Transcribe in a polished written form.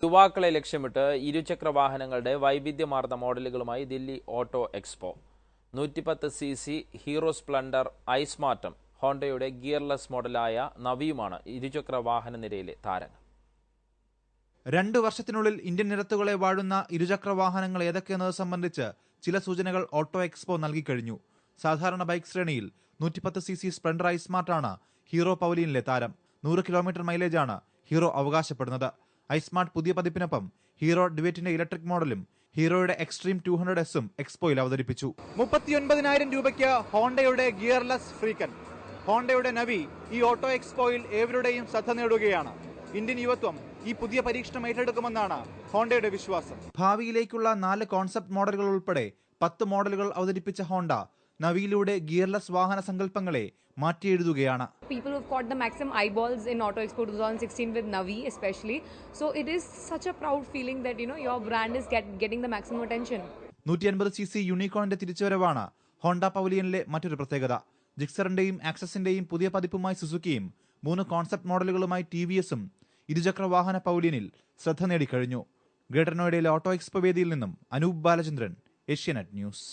യുവാക്കളെ ലക്ഷ്യമിട്ട് ഇരുചക്ര വാഹനങ്ങളുടെ വൈവിധ്യമാർന്ന മോഡലുകളുമായി Delhi auto expo. 110cc Hero Splendor ഐസ്മാർട്ടും ഹോണ്ടയുടെ ഗിയർലെസ് മോഡലായ നവിയുമാണ് ഇരുചക്ര വാഹന നിരയിലെ താരങ്ങൾ. 2 വർഷത്തിനുള്ളിൽ ഇന്ത്യൻ നിരത്തുകളെ വാഴുന്ന ഇരുചക്ര വാഹനങ്ങൾ ഏതൊക്കെയെന്നത് സംബന്ധിച്ച് ചില സൂചനകൾ ഓട്ടോ എക്സ്പോ നൽകിക്കഴിഞ്ഞു. സാധാരണ ബൈക്ക് ശ്രേണിയിൽ 110cc സ്പ്ലെൻഡർ ഐസ്മാർട്ടാണ് ഹീറോ പവലിയനിലെ താരം. 100 കിലോമീറ്റർ മൈലേജാണ് ഹീറോ അവകാശപ്പെടുന്നത്. ഐസ്മാർട്ട് പുതിയ പതിപ്പിനൊപ്പം ഹീറോ ഡിവേറ്റിന്റെ ഇലക്ട്രിക് മോഡലും ഹീറോയുടെ എക്സ്ട്രീം 200S എക്സ്പോയിൽ അവതരിപ്പിച്ചു. 39,000 രൂപയ്ക്ക് ഹോണ്ടയുടെ ഗിയർലെസ് ഫ്രീക്കൻ, ഹോണ്ടയുടെ നവി ഈ ഓട്ടോ എക്സ്പോയിൽ ഏവരുടെയും ശ്രദ്ധ നേടുകയാണ്. ഇന്ത്യൻ യുവത്വം ഈ പുതിയ പരീക്ഷണം ഏറ്റെടുക്കുമെന്നാണ് ഹോണ്ടയുടെ വിശ്വാസം. ഭാവിയിലേക്കുള്ള 4 കോൺസെപ്റ്റ് മോഡലുകൾ ഉൾപ്പെടെ 10 മോഡലുകൾ അവതരിപ്പിച്ച ഹോണ്ട നവിയിലൂടെ ഗിയർലെസ് വാഹന സങ്കല്പങ്ങളെ മാറ്റിയെഴുതുകയാണ്. People who've caught the maximum eyeballs in Auto Expo 2016 with Navi especially. So it is such a proud feeling that your brand is getting the maximum attention. 150cc യൂണിക്കോണിന്റെ തിരിച്ചുവരവാണ് Honda പവലിയനിലെ മറ്റൊരു പ്രത്യേകത. ജിക്സറിന്റെയും ആക്സസിന്റെയും പുതിയ പതിപ്പുമായി സുസുക്കിയും 3 concept മോഡലുകളുമായി TVSഉം ഇരുചക്ര വാഹന പവലിയനിൽ ശ്രദ്ധ നേടിക്കഴിഞ്ഞു. ഗ്രേറ്റർ നോയിഡയിലെ ഓട്ടോ എക്സ്പോ വേദിയിൽ നിന്നും അനൂപ് ബാലചന്ദ്രൻ, ഏഷ്യാനെറ്റ് ന്യൂസ്.